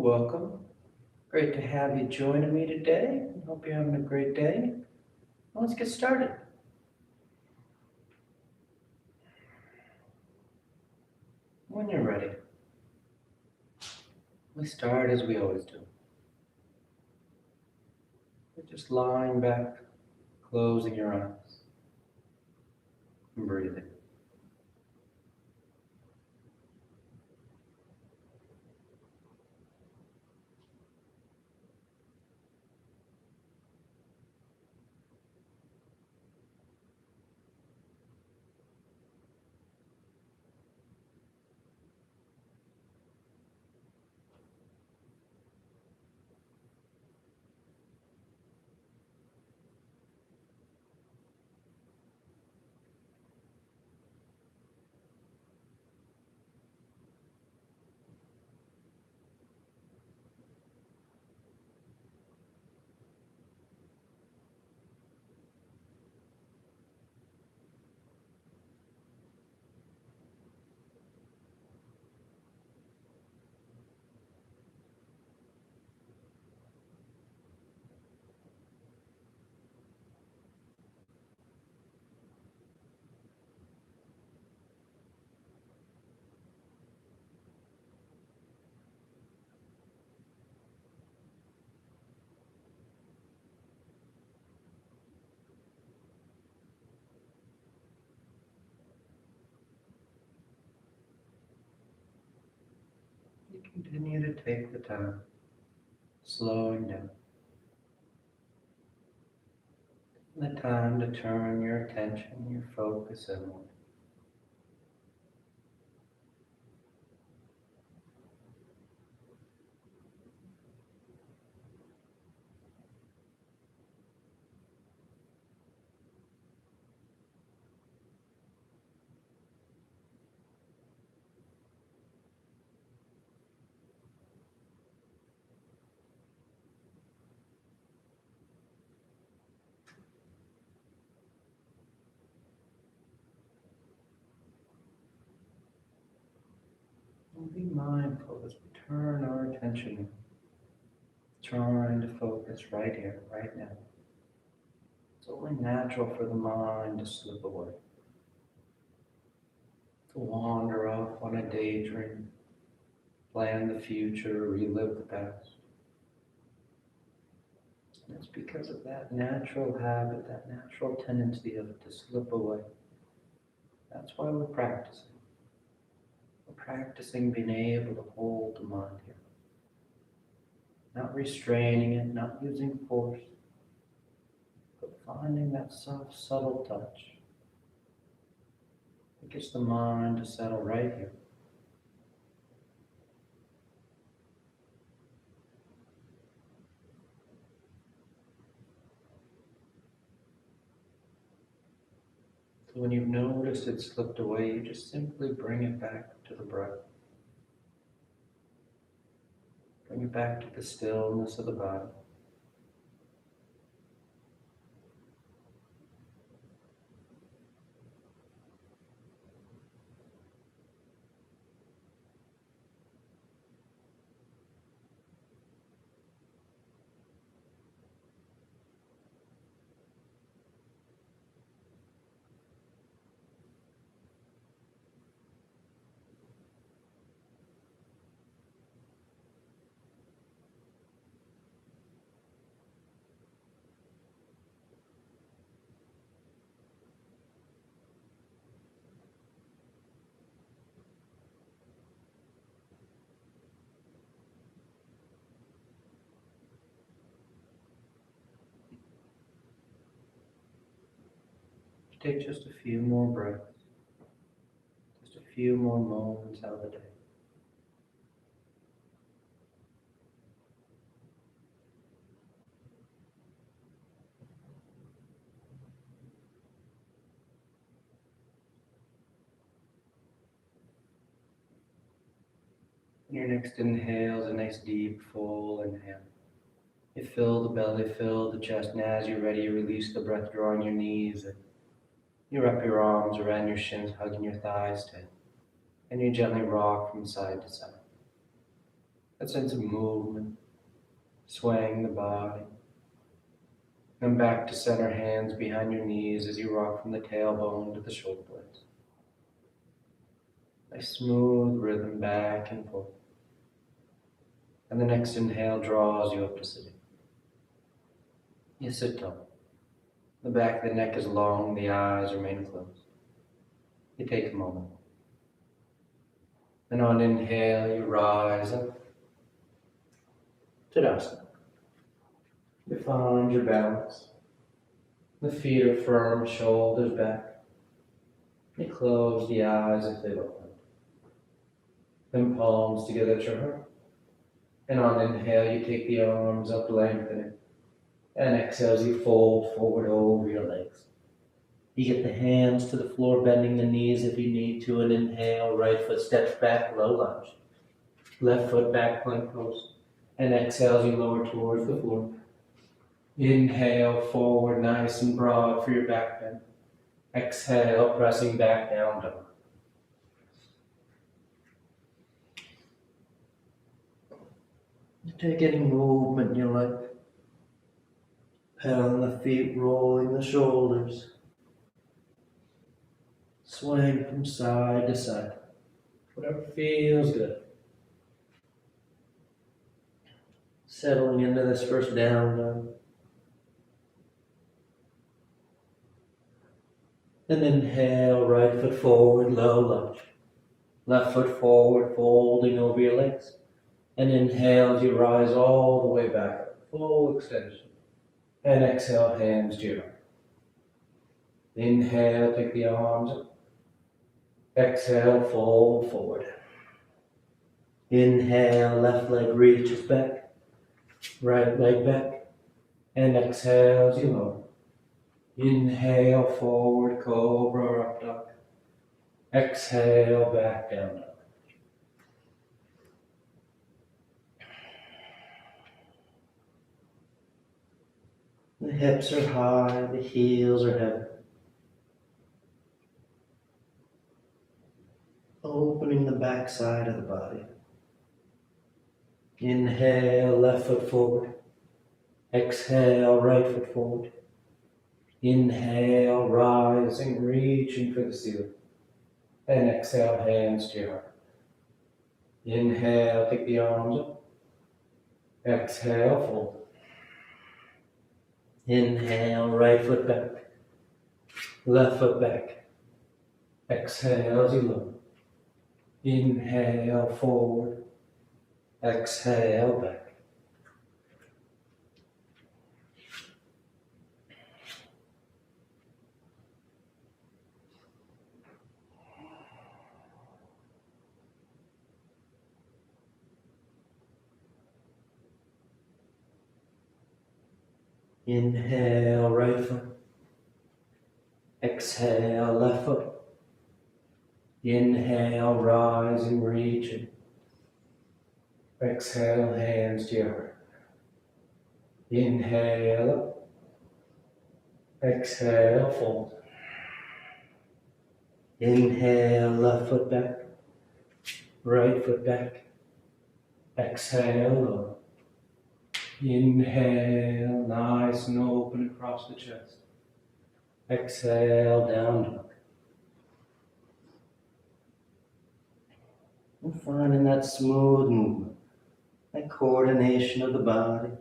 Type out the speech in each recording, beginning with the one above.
Well, welcome. Great to have you joining me today. Hope you're having a great day. Let's get started. When you're ready, we start as we always do. We're just lying back, closing your eyes, and breathing. You continue to take the time, slowing down. The time to turn your attention, your focus inward. And be mindful as we turn our attention, trying to focus right here, right now. It's only natural for the mind to slip away, to wander off on a daydream, plan the future, relive the past. And it's because of that natural habit, that natural tendency of it to slip away. That's why we're practicing. We're practicing being able to hold the mind here. Not restraining it, not using force, but finding that soft, subtle touch that gets the mind to settle right here. So when you've noticed it slipped away, you just simply bring it back to the breath. Bring it back to the stillness of the body. Take just a few more breaths, just a few more moments out of the day. Your next inhale is a nice deep full inhale. You fill the belly, fill the chest, and as you're ready, you release the breath, drawing your knees and you wrap your arms around your shins, hugging your thighs tight, and you gently rock from side to side. That sense of movement, swaying the body. Then back to center, hands behind your knees as you rock from the tailbone to the shoulder blades. A smooth rhythm back and forth. And the next inhale draws you up to sitting. You sit tall. The back of the neck is long, the eyes remain closed. You take a moment. And on inhale, you rise up. Tadasana. You find your balance. The feet are firm, shoulders back. You close the eyes if they've opened. Then palms together at your heart. And on inhale, you take the arms up, lengthening. And exhale as you fold forward over your legs. You get the hands to the floor, bending the knees if you need to. And inhale, right foot steps back, low lunge. Left foot back, plank pose. And exhale as you lower towards the floor. Inhale, forward, nice and broad for your back bend. Exhale, pressing back down, dog. Take any movement you like. Pedaling the feet, rolling the shoulders. Swaying from side to side. Whatever feels good. Settling into this first down dog. And inhale, right foot forward, low lunge. Left foot forward, folding over your legs. And inhale as you rise all the way back up, full extension. And exhale, hands to your heart. Inhale, take the arms up. Exhale, fold forward. Inhale, left leg reaches back. Right leg back. And exhale as you lower. Inhale, forward, Cobra, up dog. Exhale, back down dog. The hips are high, the heels are heavy. Opening the back side of the body. Inhale, left foot forward. Exhale, right foot forward. Inhale, rising, reaching for the ceiling. And exhale, hands to your heart. Inhale, take the arms up. Exhale, fold. Inhale, right foot back. Left foot back. Exhale as you lower. Inhale, forward. Exhale, back. Inhale, right foot. Exhale, left foot. Inhale, rising, reaching. Exhale, hands to your heart. Inhale up. Exhale, fold. Inhale, left foot back. Right foot back. Exhale, lower. Inhale, nice and open across the chest. Exhale, down dog. And finding that smooth movement, that coordination of the body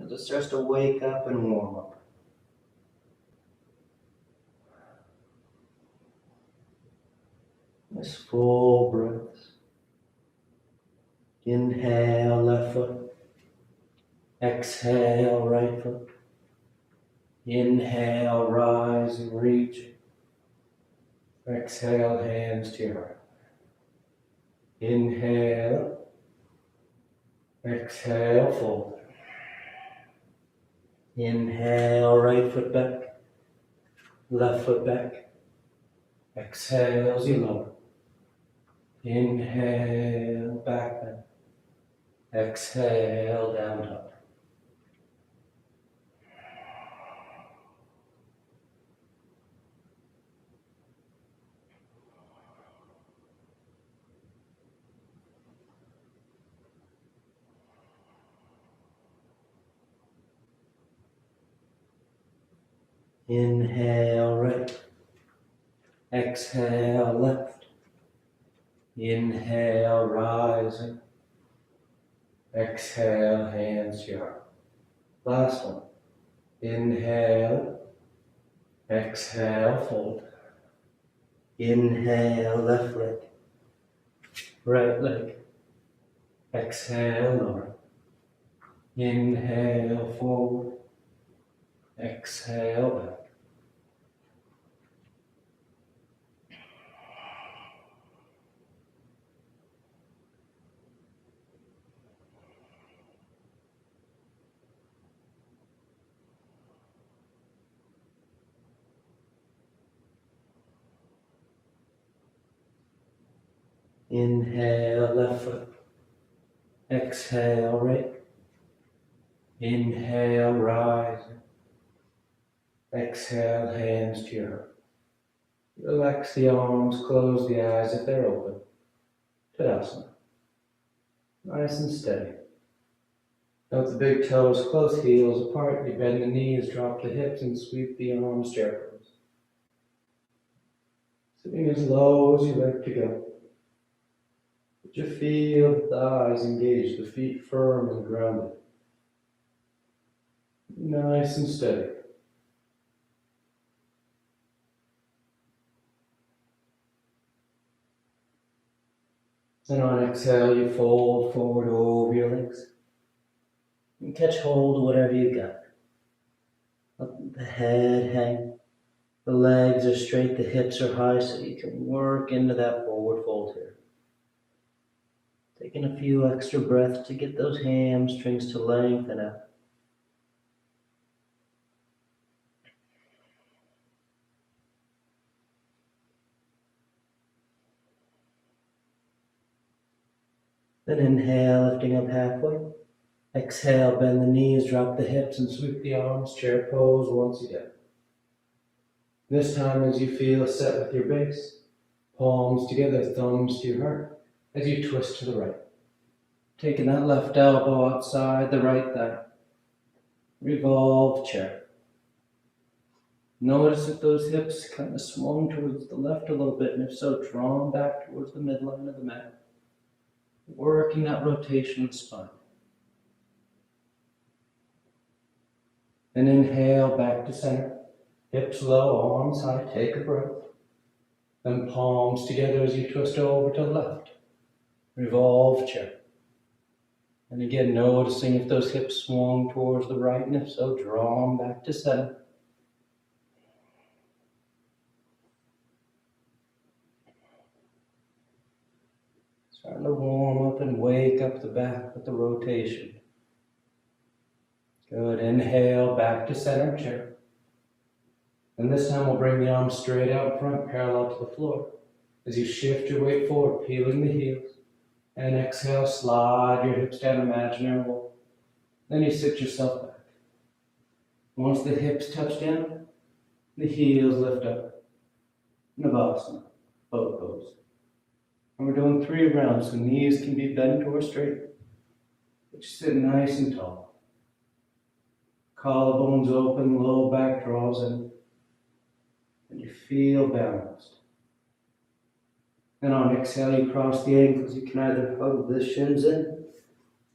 as it starts to wake up and warm up. Nice full breaths. Inhale, left foot. Exhale, right foot. Inhale, rise and reach. Exhale, hands to your heart. Inhale. Exhale, fold. Inhale, right foot back. Left foot back. Exhale as you lower. Inhale, back bend. Exhale, down dog. Inhale right. Exhale left. Inhale rising. Exhale hands to your heart. Last one. Inhale. Exhale fold. Inhale left leg. Right leg. Exhale lower. Inhale forward. Exhale back. Inhale left foot. Exhale right. Inhale rising. Exhale hands to your heart. Relax the arms, close the eyes if they're open. Tadasana. Nice and steady. Note the big toes, close heels apart. You bend the knees, drop the hips, and sweep the arms, chair pose. Sitting as low as you like to go. But you feel the thighs engaged, the feet firm and grounded. Nice and steady. And on exhale, you fold forward over your legs. And catch hold of whatever you got. Let the head hang. The legs are straight, the hips are high, so you can work into that forward fold here. Taking a few extra breaths to get those hamstrings to lengthen out. Then inhale, lifting up halfway. Exhale, bend the knees, drop the hips, and sweep the arms, chair pose once again. This time, as you feel set with your base, palms together, thumbs to your heart, as you twist to the right. Taking that left elbow outside the right thigh. Revolve chair. Notice if those hips kind of swung towards the left a little bit, and if so, drawn back towards the midline of the mat. Working that rotation of the spine. And inhale back to center. Hips low, arms high, take a breath. Then palms together as you twist over to the left. Revolve chair. And again, noticing if those hips swung towards the right, and if so, draw them back to center. Starting to warm up and wake up the back with the rotation. Good. Inhale back to center chair. And this time we'll bring the arms straight out front, parallel to the floor. As you shift your weight forward, peeling the heels. And exhale, slide your hips down imaginary wall. Then you sit yourself back. Once the hips touch down, the heels lift up. Navasana, boat pose. And we're doing 3 rounds, so knees can be bent or straight. But you sit nice and tall. Collarbones open, low back draws in. And you feel balanced. And on exhale, you cross the ankles. You can either hug the shins in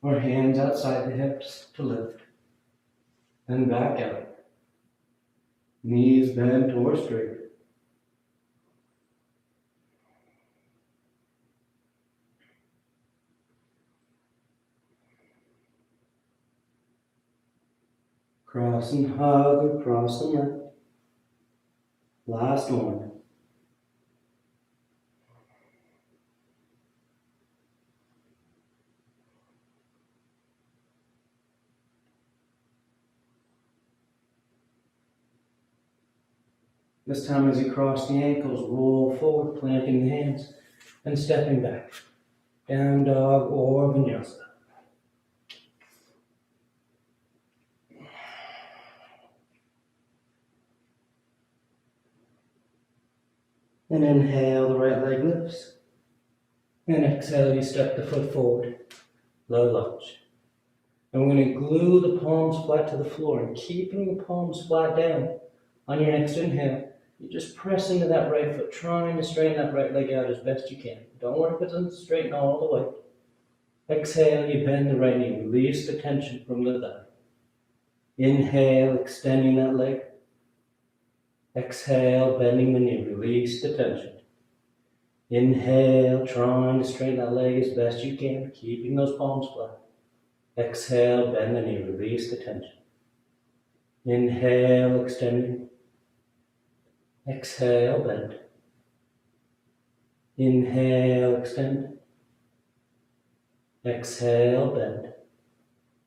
or hands outside the hips to lift. And back out. Knees bent or straight. Cross and hug or cross and lift. Last one. This time as you cross the ankles, roll forward, planting the hands, and stepping back. Down dog or vinyasa. And inhale, the right leg lifts. And exhale, you step the foot forward. Low lunge. And we're going to glue the palms flat to the floor. And keeping the palms flat down, On your next inhale, you just press into that right foot, trying to straighten that right leg out as best you can. Don't worry if it doesn't straighten all the way. Exhale, you bend the right knee, release the tension from the thigh. Inhale, extending that leg. Exhale, bending the knee, release the tension. Inhale, trying to straighten that leg as best you can, keeping those palms flat. Exhale, bend the knee, release the tension. Inhale, extending. Exhale, bend. Inhale, extend. Exhale, bend.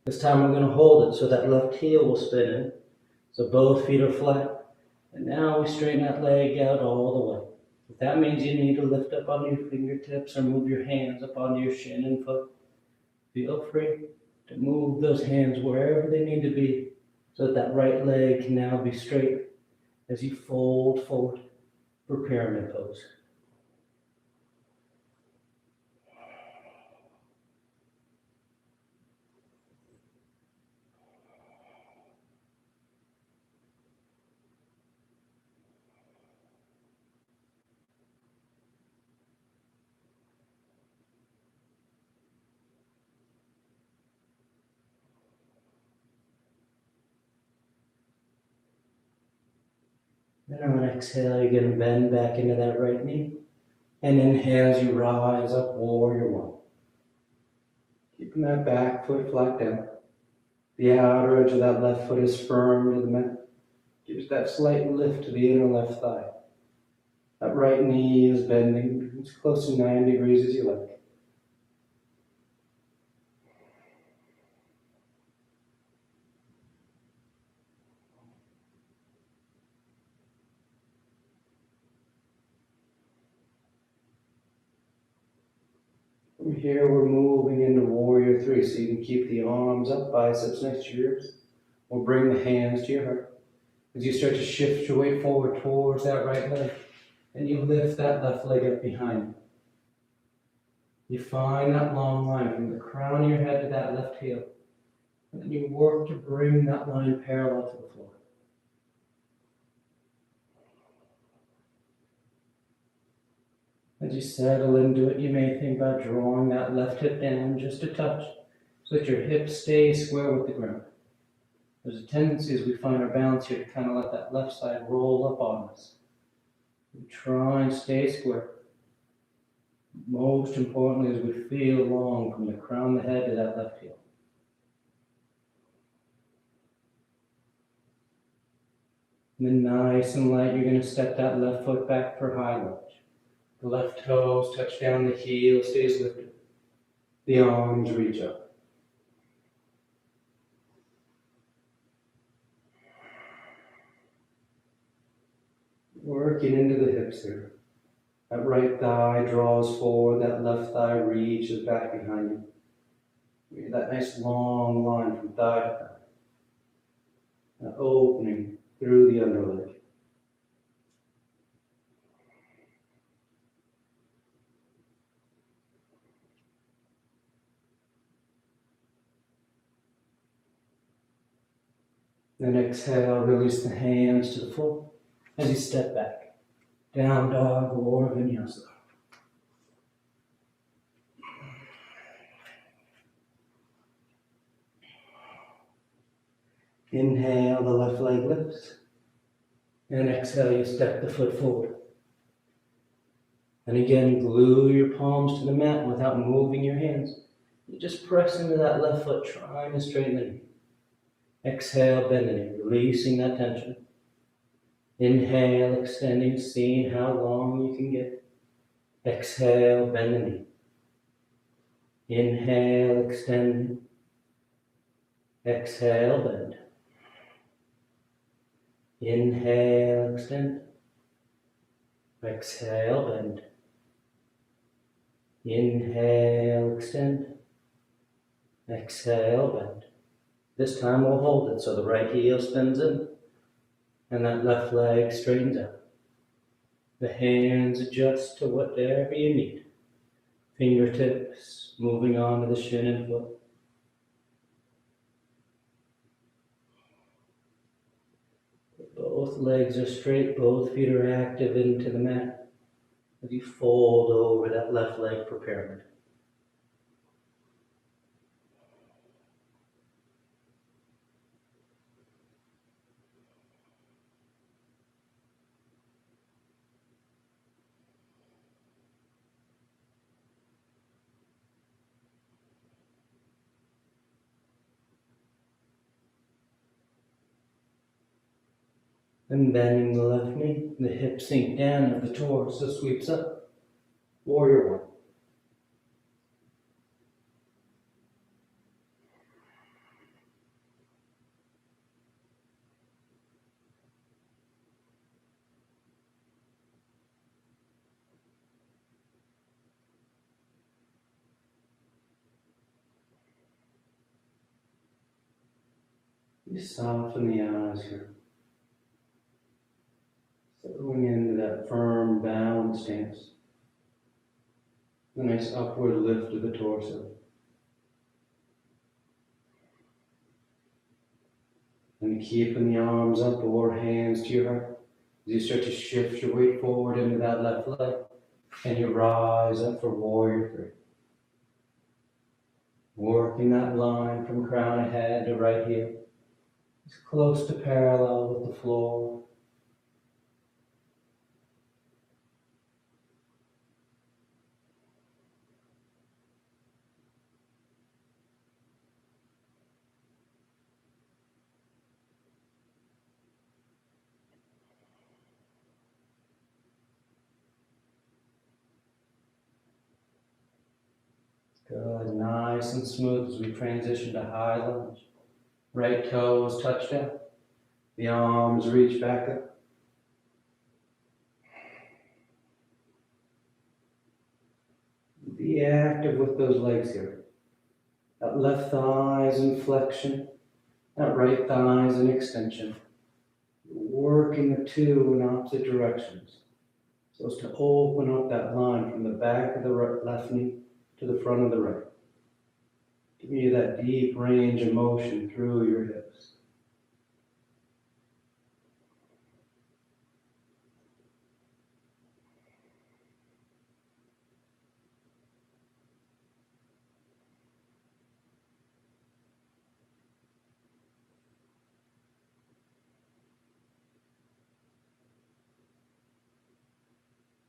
This time we're going to hold it so that left heel will spin in. So both feet are flat. And now we straighten that leg out all the way. If that means you need to lift up on your fingertips or move your hands up onto your shin and foot, feel free to move those hands wherever they need to be so that right leg can now be straight as you fold forward for pyramid pose. Then on an exhale, you're going to bend back into that right knee. And inhale as you rise up, warrior one. Keeping that back foot flat down. The outer edge of that left foot is firm to the mat. Gives that slight lift to the inner left thigh. That right knee is bending as close to 9 degrees as you like. From here, we're moving into warrior three, so you can keep the arms up, biceps next to your ears. We'll bring the hands to your heart. As you start to shift your weight forward towards that right leg, and you lift that left leg up behind you. You find that long line from the crown of your head to that left heel. And then you work to bring that line parallel to the floor. As you settle into it, you may think about drawing that left hip down just a touch so that your hips stay square with the ground. There's a tendency as we find our balance here to kind of let that left side roll up on us. We try and stay square. Most importantly, as we feel long from the crown of the head to that left heel. And then nice and light, you're going to step that left foot back for high lunge. The left toes touch down, the heel stays lifted. The arms reach up. Working into the hips here. That right thigh draws forward, that left thigh reaches back behind you. We get that nice long line from thigh to thigh. That opening through the underleg. Then exhale, release the hands to the floor as you step back. Down dog or vinyasa. Inhale, the left leg lifts. And exhale, you step the foot forward. And again, glue your palms to the mat without moving your hands. You just press into that left foot, trying to straighten the knee. Exhale, bend the knee, releasing that tension. Inhale, extending, seeing how long you can get. Exhale, bend the knee. Inhale, extending. Exhale, bend. Inhale, extend. Exhale, bend. Inhale, extend. Exhale, bend. This time we'll hold it so the right heel spins in and that left leg straightens out. The hands adjust to whatever you need. Fingertips moving on to the shin and foot. Both Both legs are straight, both feet are active into the mat. As you fold over that left leg for pyramid. Then bending the left knee, the hips sink down and the torso sweeps up. Warrior one. You soften the eyes here. Settling into that firm balance stance. A nice upward lift of the torso. And keeping the arms up or hands to your heart. As you start to shift your weight forward into that left leg. And you rise up for warrior three. Working that line from crown of head to right heel. As close to parallel with the floor. Good, nice and smooth as we transition to high lunge. Right toes touch down. The arms reach back up. Be active with those legs here. That left thigh is in flexion. That right thigh is in extension. Working the two in opposite directions. So as to open up that line from the back of the left knee to the front of the right. Give you that deep range of motion through your hips.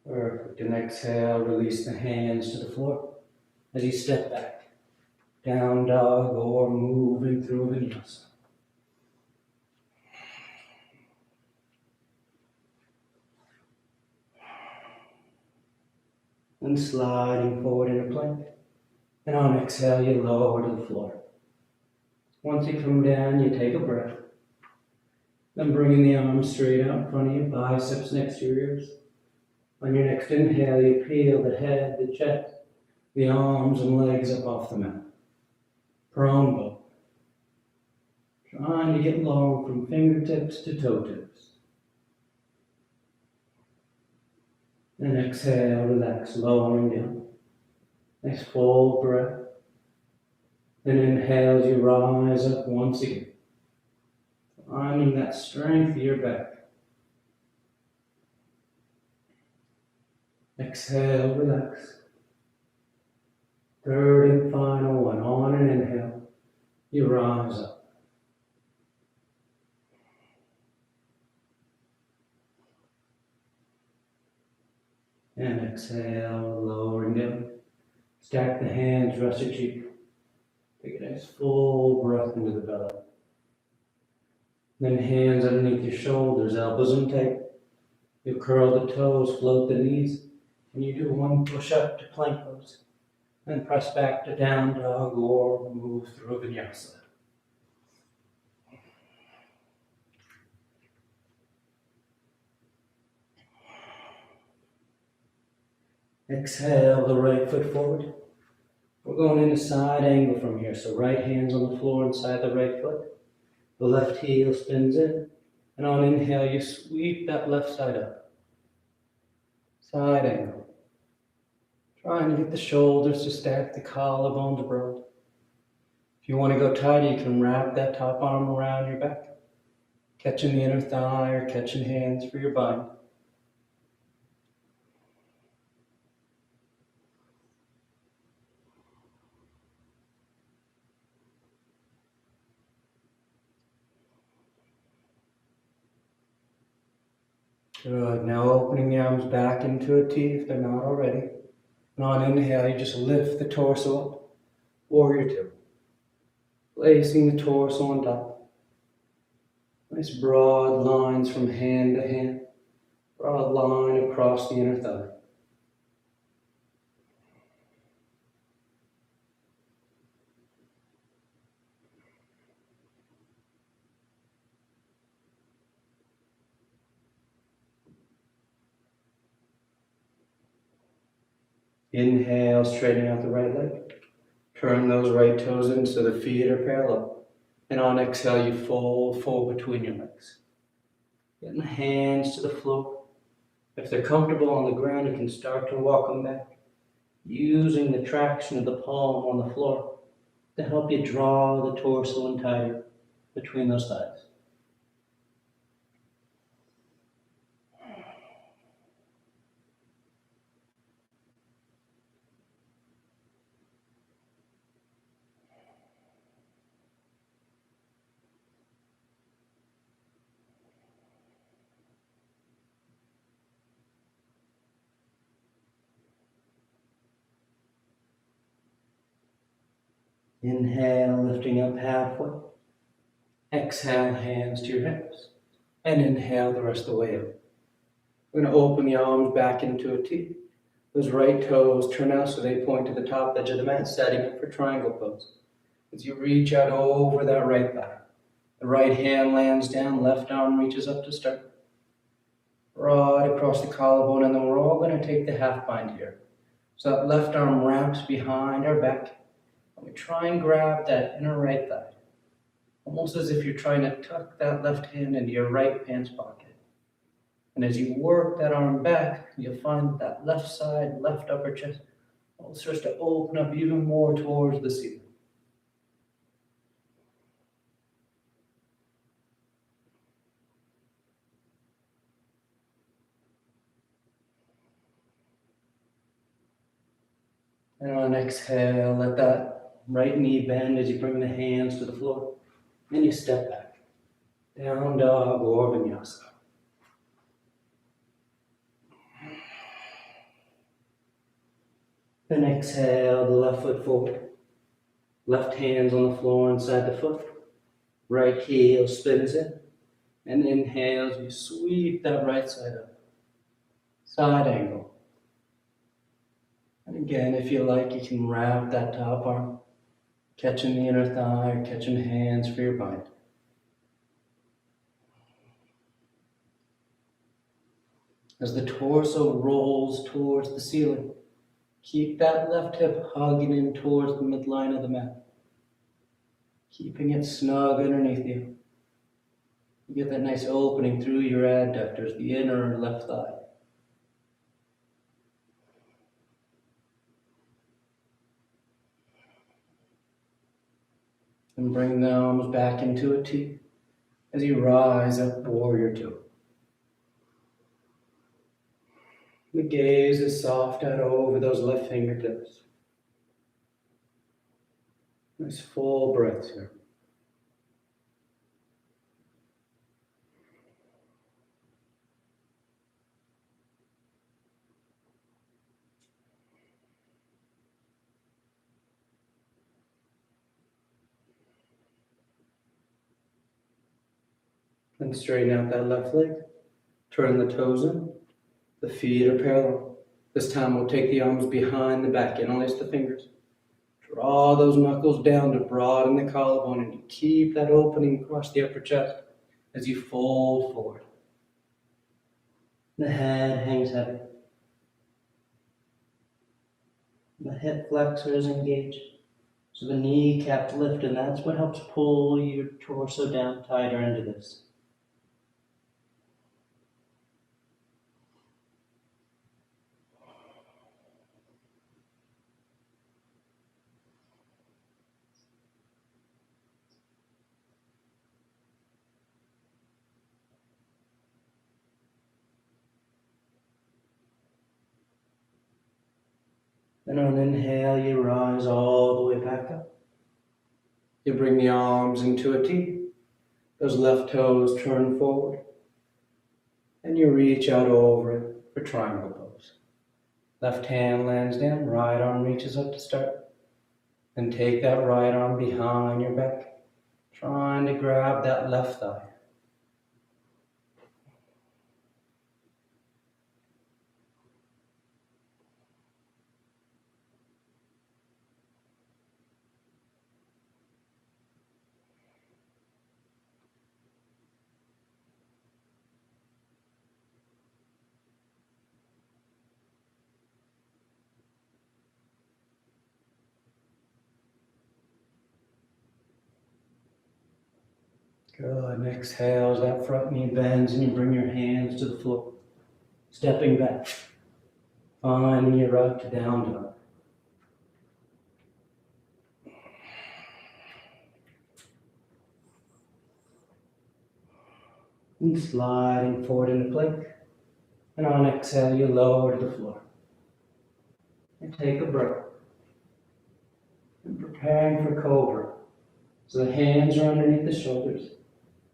Perfect. And exhale, release the hands to the floor as you step back. Down dog or moving through vinyasa. And sliding forward in a plank. And on exhale, you lower to the floor. Once you come down, you take a breath. Then bringing the arms straight out in front of you, biceps next to your ears. On your next inhale, you peel the head, the chest, the arms and legs up off the mat. Prone bow. Trying to get long from fingertips to toe tips. And exhale, relax, lowering down. Nice full breath. Then inhale as you rise up once again. Finding that strength of your back. Exhale, relax. Third and final one. On an inhale, you rise up. And exhale, lowering down. Stack the hands, rest your cheek. Take a nice full breath into the belly. Then hands underneath your shoulders, elbows in tight. You curl the toes, float the knees, and you do one push up to plank pose. Then press back to down dog or move through vinyasa. Exhale the right foot forward. We're going into side angle from here. So right hand's on the floor inside the right foot. The left heel spins in. And on inhale, you sweep that left side up. Side angle. Trying to get the shoulders to stack, the collarbones broad. If you want to go tighter, you can wrap that top arm around your back. Catching the inner thigh or catching hands for your bind. Good. Now opening the arms back into a T if they're not already. And on inhale, you just lift the torso up. Warrior two. Placing the torso on top. Nice broad lines from hand to hand. Broad line across the inner thigh. Inhale, straightening out the right leg. Turn those right toes in so the feet are parallel. And on exhale, you fold forward between your legs. Getting the hands to the floor. If they're comfortable on the ground, you can start to walk them back. Using the traction of the palm on the floor to help you draw the torso in tighter between those thighs. Inhale, lifting up halfway. Exhale, hands to your hips. And inhale the rest of the way up. We're going to open the arms back into a T. Those right toes turn out so they point to the top edge of the mat, setting up for triangle pose. As you reach out over that right thigh, the right hand lands down, left arm reaches up to start. Broad across the collarbone, and then we're all going to take the half bind here. So that left arm wraps behind our back. And we try and grab that inner right thigh, almost as if you're trying to tuck that left hand into your right pants pocket. And as you work that arm back, you'll find that left side, left upper chest, all starts to open up even more towards the ceiling. And on exhale, let that right knee bend as you bring the hands to the floor. And you step back. Down dog or vinyasa. Then exhale the left foot forward. Left hands on the floor inside the foot. Right heel spins in. And inhales, you sweep that right side up. Side angle. And again, if you like, you can wrap that top arm, catching the inner thigh or catching hands for your bind. As the torso rolls towards the ceiling, keep that left hip hugging in towards the midline of the mat, keeping it snug underneath you. You get that nice opening through your adductors, the inner left thigh. And bring the arms back into a T as you rise up, warrior two. The gaze is soft out over those left fingertips. Nice full breaths here. Then straighten out that left leg. Turn the toes in. The feet are parallel. This time we'll take the arms behind the back, interlace the fingers. Draw those knuckles down to broaden the collarbone, and you keep that opening across the upper chest as you fold forward. The head hangs heavy. The hip flexor is engaged. So the kneecap's lift, and that's what helps pull your torso down tighter into this. And on inhale, you rise all the way back up. You bring the arms into a T. Those left toes turn forward. And you reach out over it for triangle pose. Left hand lands down, right arm reaches up to start. Then take that right arm behind your back, trying to grab that left thigh. Good, and exhale as that front knee bends and you bring your hands to the floor. Stepping back, finding your right to down dog. And sliding forward into plank. And on exhale, you lower to the floor. And take a breath. And preparing for Cobra. So the hands are underneath the shoulders.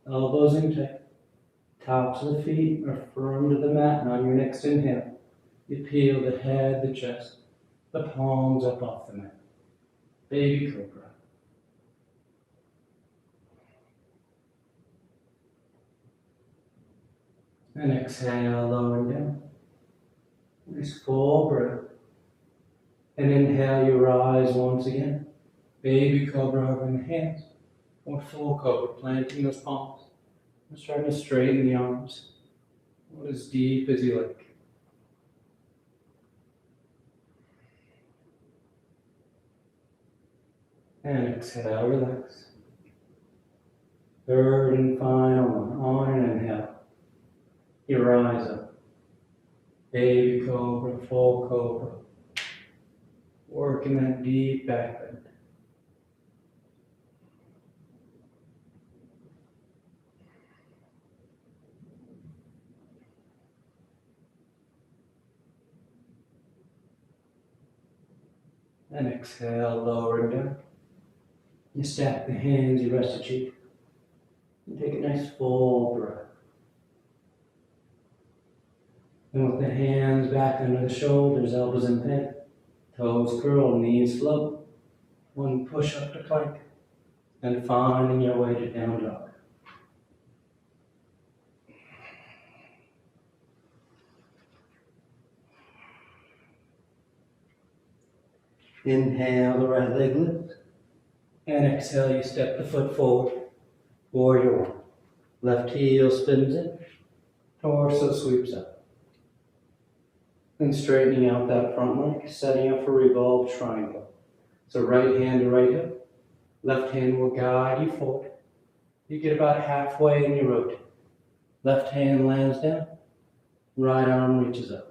Elbows in tight. Tops of the feet are firm to the mat. And on your next inhale, you peel the head, the chest, the palms up off the mat. Baby Cobra. And exhale, lowering down. Nice full breath. And inhale, you rise once again. Baby Cobra over in the hands. Or full Cobra, planting those palms. And starting to straighten the arms. Go as deep as you like. And exhale, relax. Third and final one. On an inhale. You rise up. Baby Cobra, full Cobra. Working that deep back bend. And exhale, lowering down. You stack the hands, you rest the cheek. And take a nice full breath. And with the hands back under the shoulders, elbows in bend, toes curl, knees float. One push up to plank, and finding your way to down dog. Inhale, the right leg lifts. And exhale, you step the foot forward. Warrior one. Left heel spins in. Torso sweeps up. And straightening out that front leg, setting up for revolved triangle. So right hand to right hip. Left hand will guide you forward. You get about halfway and you rotate. Left hand lands down. Right arm reaches up.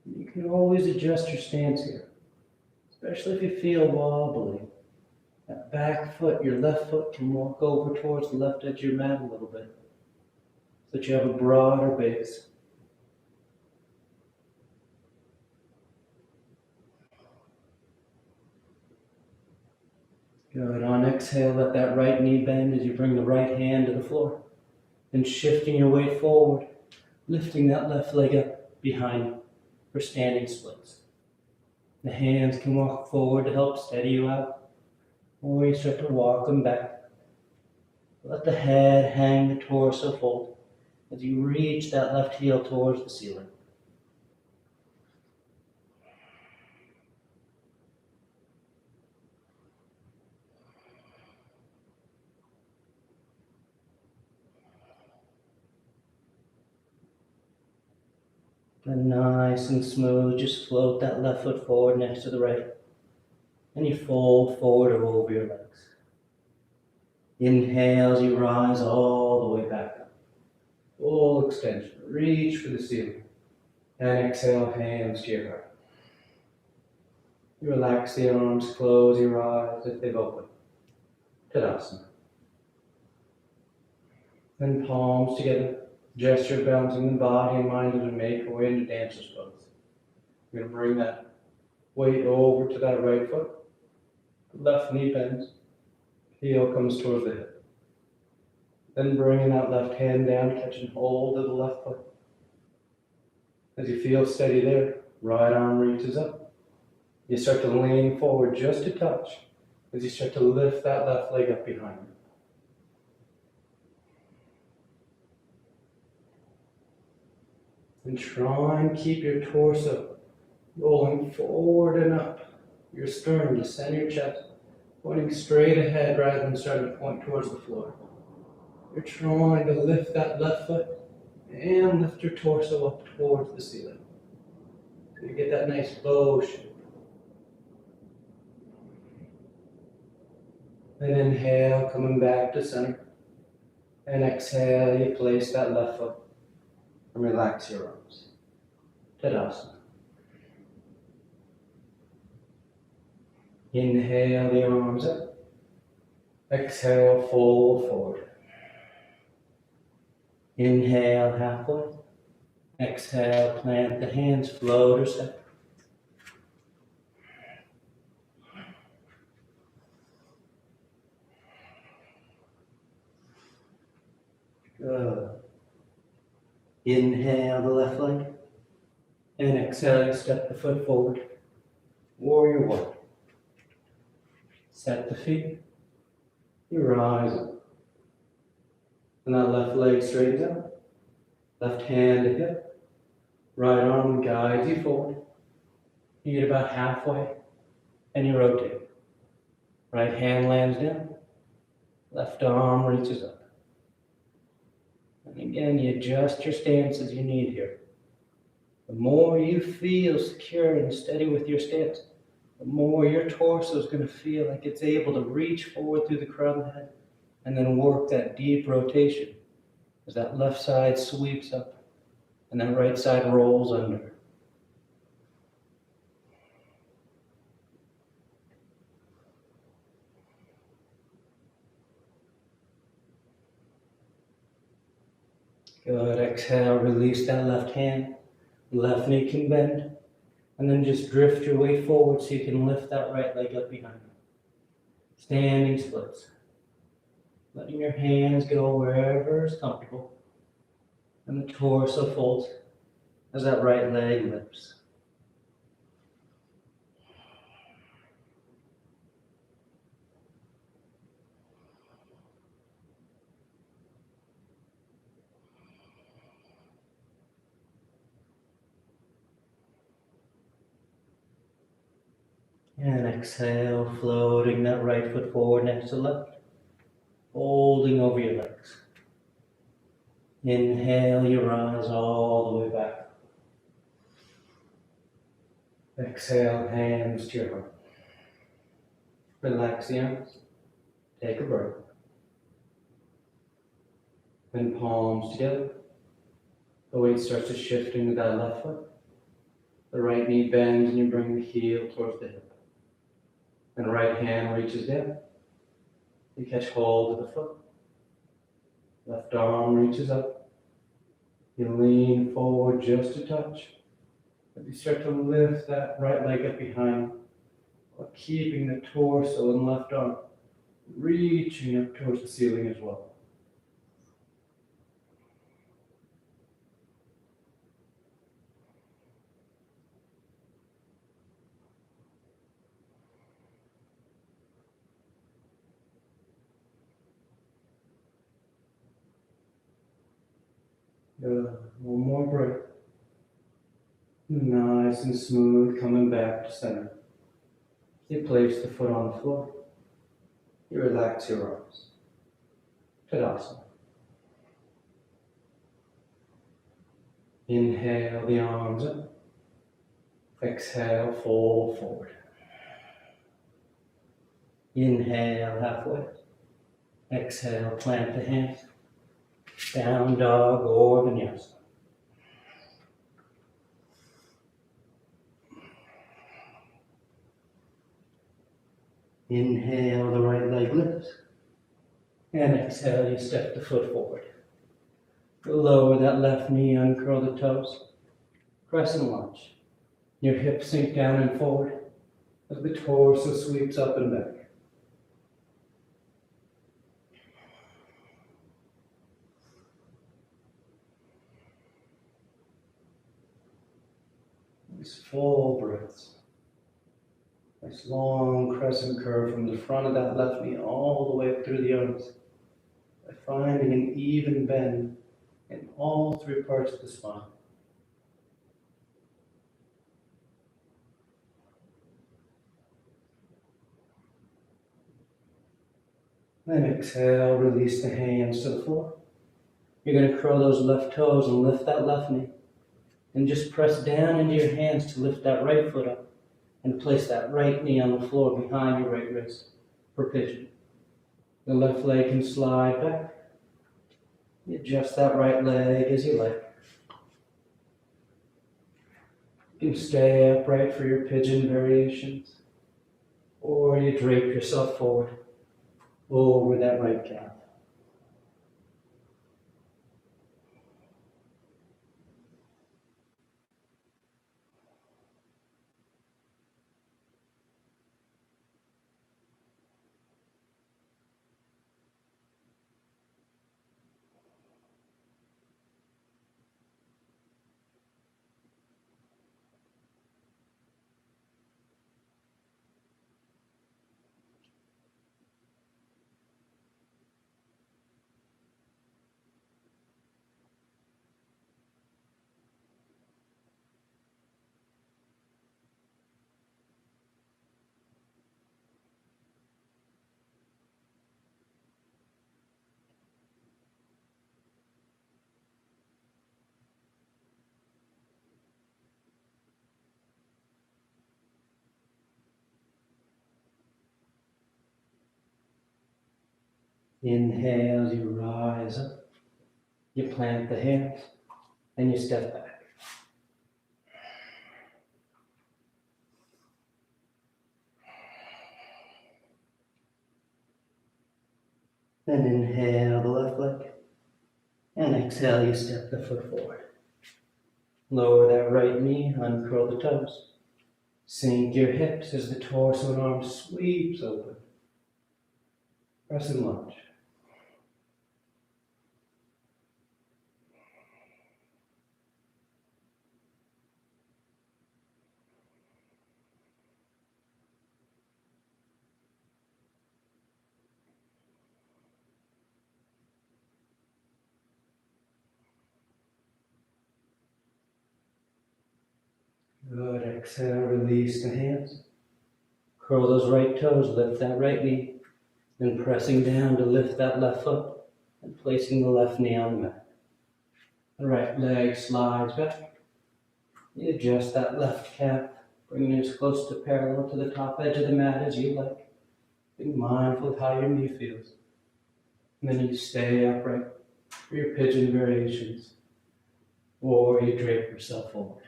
You can always adjust your stance here, especially if you feel wobbly. That back foot, your left foot can walk over towards the left edge of your mat a little bit, so that you have a broader base. Good. On exhale, let that right knee bend as you bring the right hand to the floor. Then shifting your weight forward, lifting that left leg up behind you for standing splits. The hands can walk forward to help steady you out, or you start to walk them back. Let the head hang the torso fold as you reach that left heel towards the ceiling. And nice and smooth, just float that left foot forward next to the right. And you fold forward or over your legs. Inhale as you rise all the way back up. Full extension. Reach for the ceiling. And exhale, hands to your heart. You relax the arms, close your eyes if they've opened. Tadasana. Then palms together. Gesture balancing the body and mind as we make our way into dancer's pose. We're going to bring that weight over to that right foot. Left knee bends. Heel comes towards the hip. Then bringing that left hand down, catching hold of the left foot. As you feel steady there, right arm reaches up. You start to lean forward just a touch as you start to lift that left leg up behind you. And try and keep your torso rolling forward and up. Your sternum to center your chest, pointing straight ahead rather than starting to point towards the floor. You're trying to lift that left foot and lift your torso up towards the ceiling. So you get that nice bow shape. Then inhale, coming back to center. And exhale, you place that left foot and relax your arms. Tadasana. Inhale the arms up. Exhale, fold forward. Inhale halfway. Exhale, plant the hands, float or step. Good. Inhale the left leg. And exhale, you step the foot forward. Warrior one. Set the feet. You rise up. And that left leg straightens out. Left hand to hip. Right arm guides you forward. You get about halfway. And you rotate. Right hand lands down. Left arm reaches up. And again, you adjust your stance as you need here. The more you feel secure and steady with your stance, the more your torso is going to feel like it's able to reach forward through the crown of the head and then work that deep rotation as that left side sweeps up and that right side rolls under. Good. Exhale, release that left hand. Left knee can bend. And then just drift your way forward so you can lift that right leg up behind you. Standing splits. Letting your hands go wherever is comfortable. And the torso folds as that right leg lifts. And exhale, floating that right foot forward next to left. Holding over your legs. Inhale, you rise all the way back. Exhale, hands to your heart. Relax the arms. Take a breath. Then palms together. The weight starts to shift into that left foot. The right knee bends and you bring the heel towards the hip. And the right hand reaches down. You catch hold of the foot. Left arm reaches up. You lean forward just a touch. As you start to lift that right leg up behind you, while keeping the torso and left arm reaching up towards the ceiling as well. Good. One more breath. Nice and smooth, coming back to center. You place the foot on the floor. You relax your arms. Tadasana. Inhale the arms up. Exhale, fold forward. Inhale halfway. Exhale, plant the hands. Down dog or vinyasa. Inhale, the right leg lifts. And exhale, you step the foot forward. Lower that left knee, uncurl the toes. Crescent lunge. Your hips sink down and forward as the torso sweeps up and back. Nice full breaths. Nice long crescent curve from the front of that left knee all the way up through the arms. By finding an even bend in all three parts of the spine. Then exhale, release the hands to the floor. You're going to curl those left toes and lift that left knee. And just press down into your hands to lift that right foot up. And place that right knee on the floor behind your right wrist for pigeon. The left leg can slide back. You adjust that right leg as you like. You can stay upright for your pigeon variations. Or you drape yourself forward over that right calf. Inhale, you rise up. You plant the hands and you step back. Then inhale the left leg. And exhale, you step the foot forward. Lower that right knee, uncurl the toes. Sink your hips as the torso and arms sweeps open. Crescent lunge. Good. Exhale, release the hands. Curl those right toes, lift that right knee. Then pressing down to lift that left foot and placing the left knee on the mat. The right leg slides back. You adjust that left calf, bringing it as close to parallel to the top edge of the mat as you like. Being mindful of how your knee feels. And then you stay upright for your pigeon variations. Or you drape yourself forward.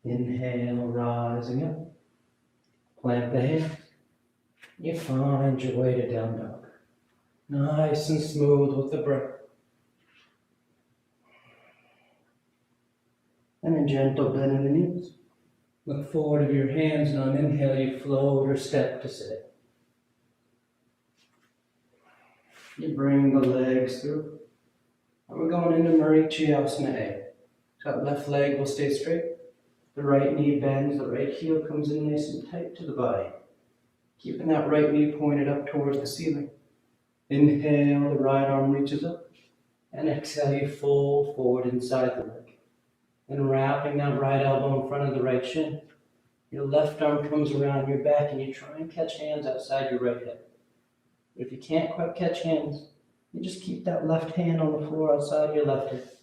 Inhale, rising up. Plant the hands. You find your way to down dog. Nice and smooth with the breath. And a gentle bend in the knees. Look forward of your hands, and on inhale you float or step to sit. You bring the legs through. And we're going into Shavasana A. So that left leg will stay straight. The right knee bends, the right heel comes in nice and tight to the body. Keeping that right knee pointed up towards the ceiling. Inhale, the right arm reaches up. And exhale, you fold forward inside the leg. And wrapping that right elbow in front of the right shin. Your left arm comes around your back and you try and catch hands outside your right hip. If you can't quite catch hands, you just keep that left hand on the floor outside your left hip.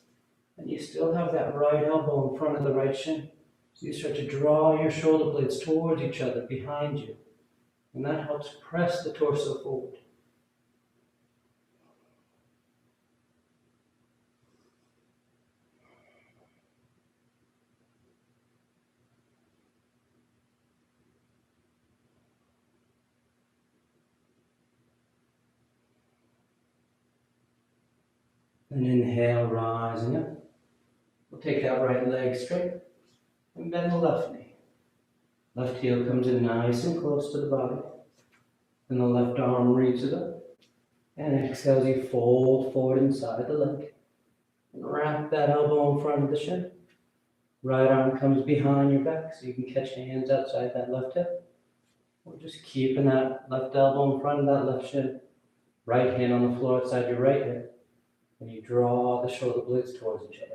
And you still have that right elbow in front of the right shin. So you start to draw your shoulder blades towards each other behind you. And that helps press the torso forward. And inhale, rising up. We'll take that right leg straight and bend the left knee. Left heel comes in nice and close to the body. And the left arm reaches up. And exhale as you fold forward inside the leg. And wrap that elbow in front of the shin. Right arm comes behind your back so you can catch hands outside that left hip. Or just keeping that left elbow in front of that left shin. Right hand on the floor outside your right hip. And you draw the shoulder blades towards each other.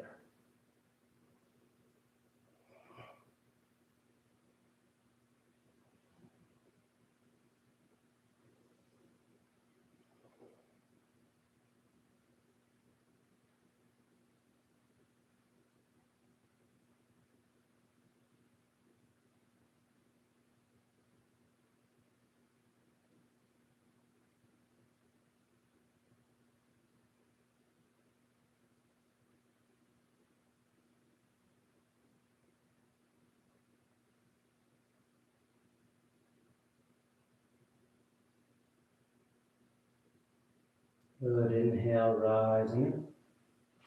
Good, inhale, rising up.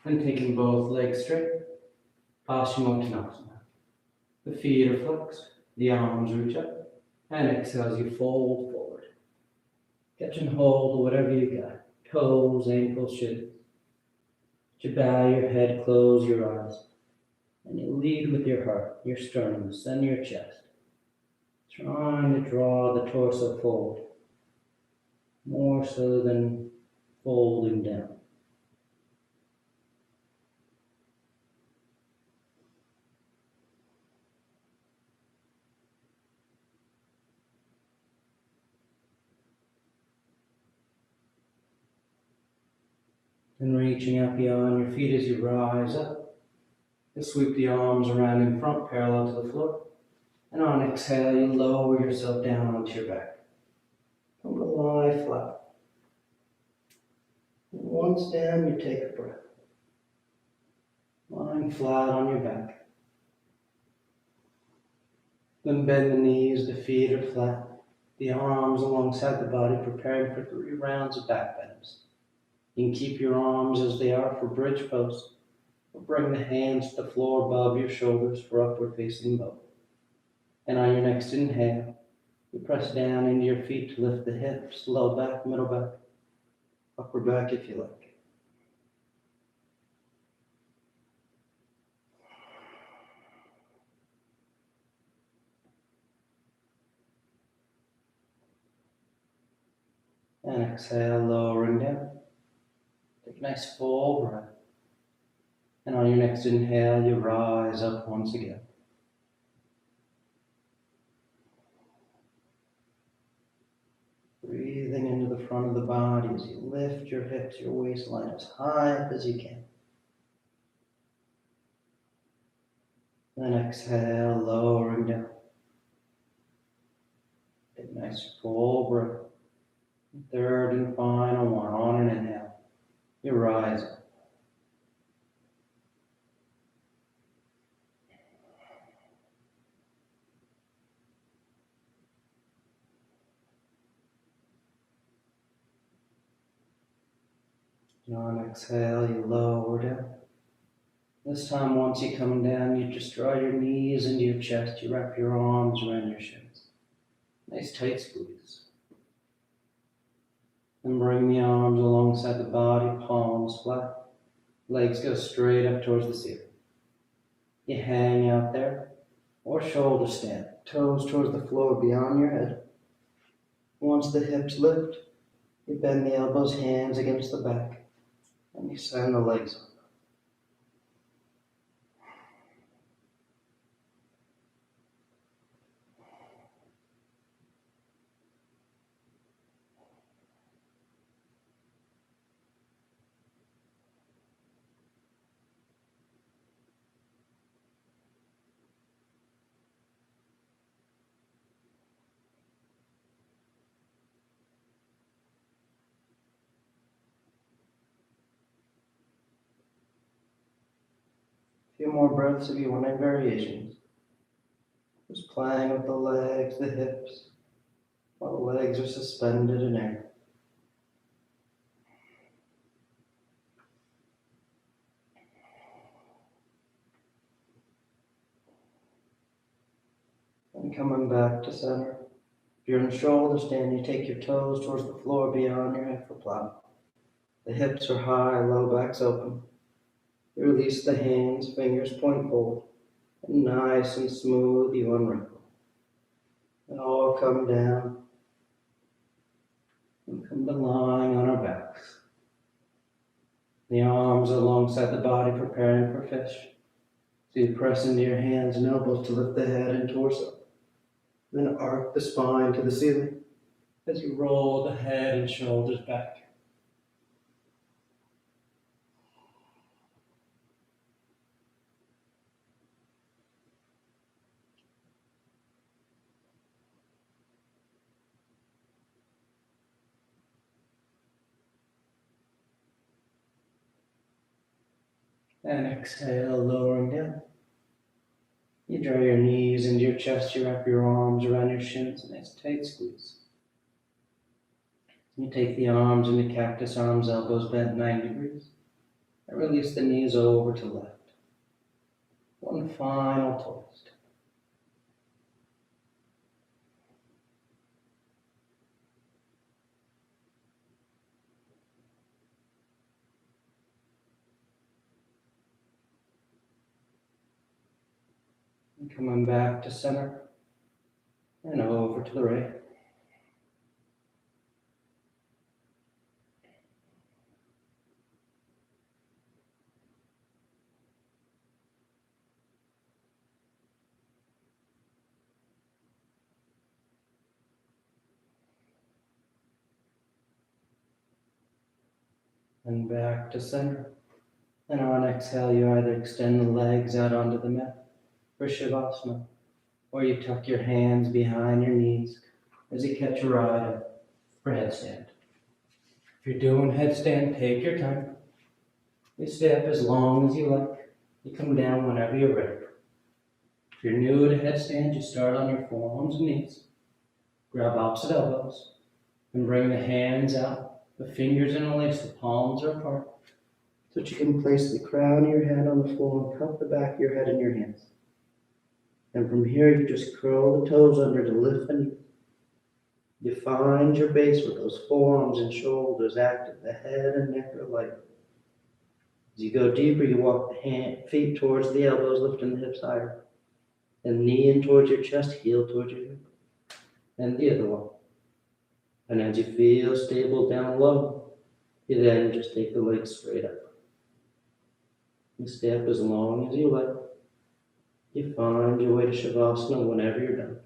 And taking both legs straight. Paschimottanasana. The feet are flexed, the arms reach up. And exhale as you fold forward. Catch and hold whatever you got. Toes, ankles, shins. You bow your head, close your eyes. And you lead with your heart, your sternum, the center of your chest. Trying to draw the torso forward. More so than folding down. And reaching out beyond your feet as you rise up. You sweep the arms around in front, parallel to the floor. And on exhale, you lower yourself down onto your back. Come to lie flat. And once down, you take a breath. Lying flat on your back. Then bend the knees, the feet are flat. The arms alongside the body, preparing for 3 rounds of back bends. You can keep your arms as they are for bridge pose, or bring the hands to the floor above your shoulders for upward facing bow. And on your next inhale, you press down into your feet to lift the hips, low back, middle back, upper back if you like. And exhale, lowering down. Take a nice full breath. And on your next inhale, you rise up once again. Breathing into the front of the body as you lift your hips, your waistline as high up as you can. Then exhale, lowering down. Take a nice full breath. Third and final one, on an inhale. You rise up. And on exhale, you lower down. This time, once you come down, you just draw your knees into your chest. You wrap your arms around your shins. Nice tight squeeze. And bring the arms alongside the body, palms flat. Legs go straight up towards the ceiling. You hang out there, or shoulder stand, toes towards the floor beyond your head. Once the hips lift, you bend the elbows, hands against the back, and you send the legs up. A few more breaths if you want in variations. Just playing with the legs, the hips, while the legs are suspended in air. And coming back to center. If you're in shoulder stand, you take your toes towards the floor beyond your hip for plow. The hips are high, low back's open. You release the hands, fingers point forward, and nice and smooth you unwrinkle. And all come down and come to lying on our backs. The arms alongside the body preparing for fish. So you press into your hands and elbows to lift the head and torso. Then arc the spine to the ceiling as you roll the head and shoulders back. And exhale, lowering down. You draw your knees into your chest, you wrap your arms around your shins, nice tight squeeze. You take the arms into cactus arms, elbows bent 90 degrees. And release the knees over to left. One final twist. And coming back to center and over to the right. And back to center. And on exhale, you either extend the legs out onto the mat for Shavasana, or you tuck your hands behind your knees as you catch a ride for headstand. If you're doing headstand, take your time. You stay up as long as you like. You come down whenever you're ready. If you're new to headstand, you start on your forearms and knees. Grab opposite elbows and bring the hands out. The fingers interlace, the palms are apart, so that you can place the crown of your head on the floor and cup the back of your head in your hands. And from here, you just curl the toes under to lift the knees. You find your base with those forearms and shoulders active. The head and neck are light. As you go deeper, you walk the feet towards the elbows, lifting the hips higher. And knee in towards your chest, heel towards your hip. And the other one. And as you feel stable down low, you then just take the legs straight up. You stay up as long as you like. You find your way to Shavasana whenever you're done.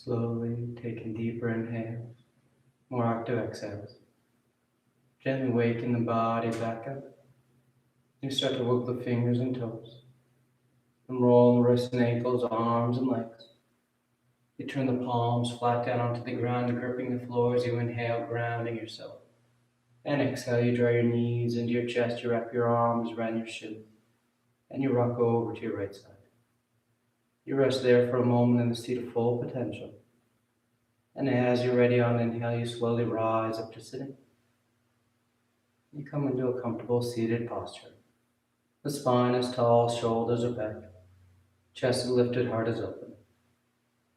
Slowly taking deeper inhales, more active exhales. Gently waking the body back up. You start to wiggle the fingers and toes. And roll the wrists and ankles, arms and legs. You turn the palms flat down onto the ground, gripping the floor as you inhale, grounding yourself. And exhale, you draw your knees into your chest, you wrap your arms around your shin, and you rock over to your right side. You rest there for a moment in the seat of full potential. And as you're ready on inhale, you slowly rise up to sitting. You come into a comfortable seated posture. The spine is tall, shoulders are back, chest is lifted, heart is open.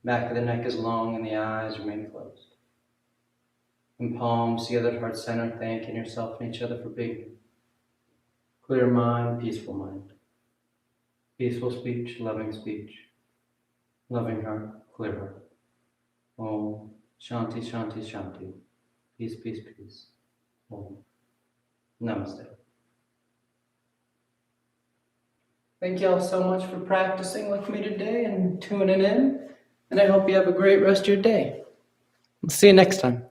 Back of the neck is long and the eyes remain closed. And palms together at heart center, thanking yourself and each other for being here. Clear mind, peaceful mind. Peaceful speech, loving heart, clear heart. Om Shanti, Shanti, Shanti. Peace, peace, peace. Om. Namaste. Thank you all so much for practicing with me today and tuning in. And I hope you have a great rest of your day. We'll see you next time.